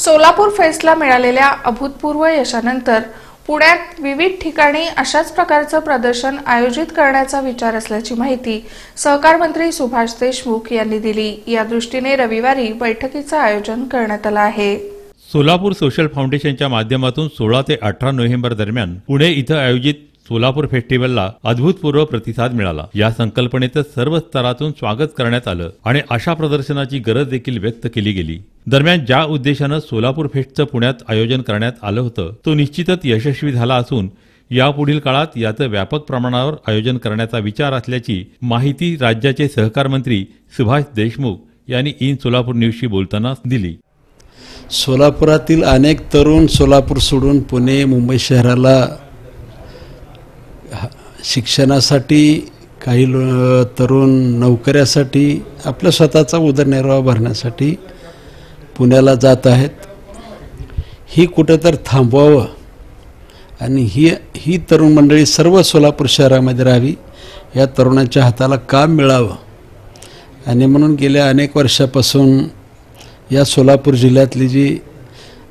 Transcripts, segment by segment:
सोलापूर फेस्टला मिळालेल्या अभूतपूर्व यशानंतर पुण्यात विविध ठिकाणी अशाच प्रकारचं प्रदर्शन आयोजित करण्याचा विचार असल्याची माहिती सहकार मंत्री सुभाष देशमुख यांनी दिली। या दृष्टीने रविवारी बैठकीचं आयोजन करण्यात आलं आहे। सोलापूर सोशल फाउंडेशनच्या माध्यमातून 16 ते 18 नोव्हेंबर दरम्यान पुणे इथं आयोजित सोलापूर फेस्टिवलला अभूतपूर्व प्रतिसाद मिळाला। या संकल्पनेचं सर्व स्तरातून स्वागत करण्यात आलं आणि अशा प्रदर्शनाची गरज देखील व्यक्त केली गेली। दरम्यान ज्या उद्देशानं सोलापूर फेस्टचं पुण्यात आयोजन करण्यात आलं होतं तो निश्चितच यशस्वी झाला असून यापुढील काळात याचं व्यापक प्रमाणावर आयोजन करण्याचा विचार असल्याची माहिती राज्याचे सहकार मंत्री सुभाष देशमुख यांनी इन सोलापूर न्यूजशी बोलताना दिली। सोलापुरातील अनेक तरुण सोलापूर सोडून पुणे मुंबई शहराला शिक्षणासाठी, काही तरुण नोकऱ्यासाठी, आपल्या स्वतःचा उदरनिर्वाह भरण्यासाठी पुण्याला जात आहेत। ही कुठेतरी थांबवावं आणि ही तरुण मंडळी सर्व सोलापूर शहरामध्ये राहावी, या तरुणांच्या हाताला काम मिळावं आणि म्हणून गेल्या अनेक वर्षापासून या सोलापूर जिल्ह्यातली जी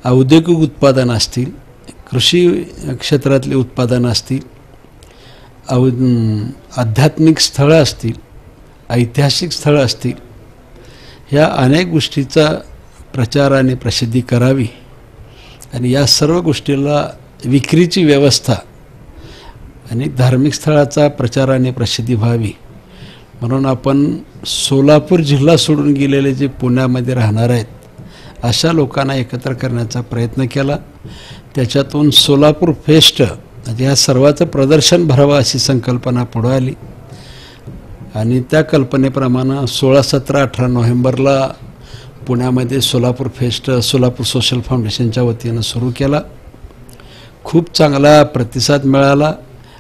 औद्योगिक उत्पादनं असतील, कृषी क्षेत्रातली उत्पादनं असतील, आध्यात्मिक स्थळं असतील, ऐतिहासिक स्थळं असतील, ह्या अनेक गोष्टीचा प्रचार आणि प्रसिद्धी करावी आणि या सर्व गोष्टीला विक्रीची व्यवस्था आणि धार्मिक स्थळाचा प्रचार आणि प्रसिद्धी व्हावी म्हणून आपण सोलापूर जिल्हा सोडून गेलेले जे पुण्यामध्ये राहणार आहेत अशा लोकांना एकत्र करण्याचा प्रयत्न केला। त्याच्यातून सोलापूर फेस्ट या सर्वाचं प्रदर्शन भरावं अशी संकल्पना पुढे आली आणि त्या कल्पनेप्रमाणे 16, 17, 18 नोव्हेंबरला पुण्यामध्ये सोलापूर फेस्ट सोलापूर सोशल फाउंडेशनच्या वतीनं सुरू केला। खूप चांगला प्रतिसाद मिळाला।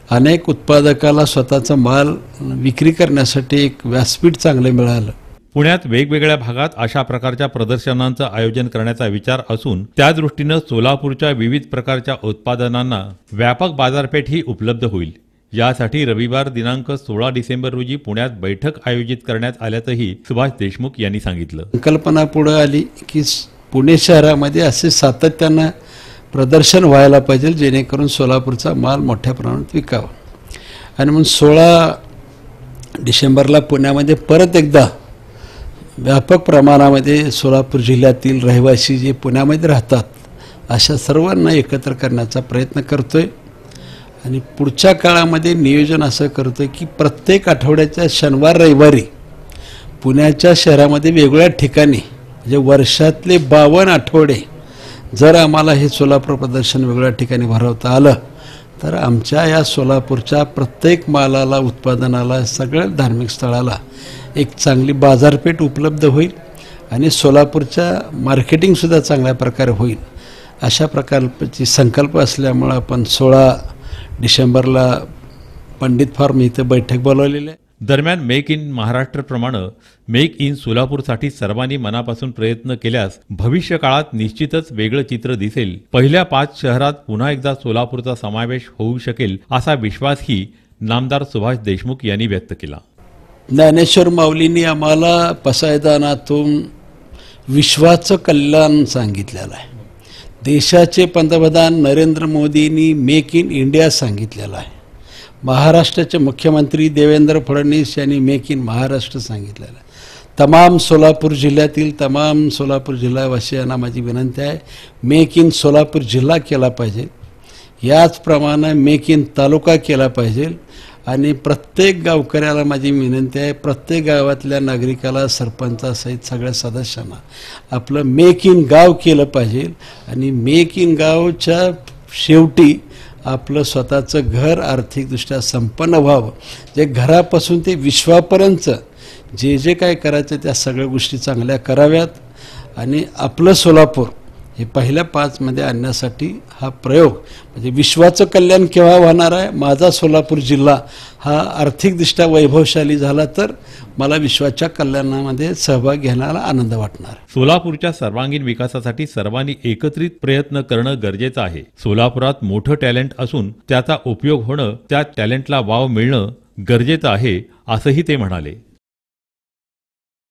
अनेक उत्पादकाला स्वतःचा माल विक्री करण्यासाठी एक व्यासपीठ चांगले मिळालं। पुण्यात वेगवेगळ्या भागात अशा प्रकारच्या प्रदर्शनांचं आयोजन करण्याचा विचार असून त्या दृष्टीनं सोलापूरच्या विविध प्रकारच्या उत्पादनांना व्यापक बाजारपेठही उपलब्ध होईल। यासाठी रविवार दिनांक 16 डिसेंबर रोजी पुण्यात बैठक आयोजित करण्यात आल्याचंही सुभाष देशमुख यांनी सांगितलं। संकल्पना पुढे आली की पुणे शहरामध्ये असे सातत्यानं प्रदर्शन व्हायला पाहिजे जेणेकरून सोलापूरचा माल मोठ्या प्रमाणात विकावा आणि म्हणून 16 डिसेंबरला पुण्यामध्ये परत एकदा व्यापक प्रमाणामध्ये सोलापूर जिल्ह्यातील रहिवासी जे पुण्यामध्ये राहतात अशा सर्वांना एकत्र करण्याचा प्रयत्न करतोय आणि पुढच्या काळामध्ये नियोजन असं करतोय की प्रत्येक आठवड्याच्या शनिवार रविवारी पुण्याच्या शहरामध्ये वेगवेगळ्या ठिकाणी म्हणजे वर्षातले 52 आठवडे जर आम्हाला हे सोलापूर प्रदर्शन वेगळ्या ठिकाणी भरवता आलं तर आमच्या या सोलापूरच्या प्रत्येक मालाला, उत्पादनाला, सगळ्या धार्मिक स्थळाला एक चांगली बाजारपेठ उपलब्ध होईल आणि सोलापूरच्या मार्केटिंगसुद्धा चांगल्या प्रकारे होईल। अशा प्रकारची संकल्प असल्यामुळे आपण 16 डिसेंबरला पंडित फार्म इथं बैठक बोलावलेली आहे। दरम्यान मेक इन महाराष्ट्रप्रमाणे मेक इन सोलापूरसाठी सर्वांनी मनापासून प्रयत्न केल्यास भविष्य काळात निश्चितच वेगळं चित्र दिसेल। पहिल्या 5 शहरात पुन्हा एकदा सोलापूरचा समावेश होऊ शकेल असा विश्वासही नामदार सुभाष देशमुख यांनी व्यक्त केला। ज्ञानेश्वर माऊलींनी आम्हाला पसायदानातून विश्वाचं कल्याण सांगितलेलं आहे। देशाचे पंतप्रधान नरेंद्र मोदींनी मेक इन इंडिया सांगितलेलं आहे। महाराष्ट्राचे मुख्यमंत्री देवेंद्र फडणवीस यांनी मेक इन महाराष्ट्र सांगितलेलं आहे। तमाम सोलापूर जिल्ह्यातील तमाम सोलापूर जिल्हावासियांना माझी विनंती आहे, मेक इन सोलापूर जिल्हा केला पाहिजे, याचप्रमाणे मेक इन तालुका केला पाहिजे आणि प्रत्येक गावकऱ्याला माझी विनंती आहे, प्रत्येक गावातल्या नागरिकाला, सरपंचासहित सगळ्या सदस्यांना आपलं मेक इन गाव केलं पाहिजे आणि मेक इन गावच्या शेवटी आपलं स्वतःचं घर आर्थिकदृष्ट्या संपन्न व्हावं। जे घरापासून ते विश्वापर्यंत जे जे काय करायचं त्या सगळ्या गोष्टी चांगल्या कराव्यात आणि आपलं सोलापूर हे पहिल्या 5 मध्ये आणण्यासाठी हा प्रयोग म्हणजे विश्वाचं कल्याण केव्हा होणार आहे, माझा सोलापूर जिल्हा हा आर्थिकदृष्ट्या वैभवशाली झाला तर मला विश्वाच्या कल्याणामध्ये सहभाग घेण्याला आनंद वाटणार। सोलापूरच्या सर्वांगीण विकासासाठी सर्वांनी एकत्रित प्रयत्न करणं गरजेचं आहे। सोलापुरात मोठं टॅलेंट असून त्याचा उपयोग होणं, त्या टॅलेंटला वाव मिळणं गरजेचं आहे असंही ते म्हणाले।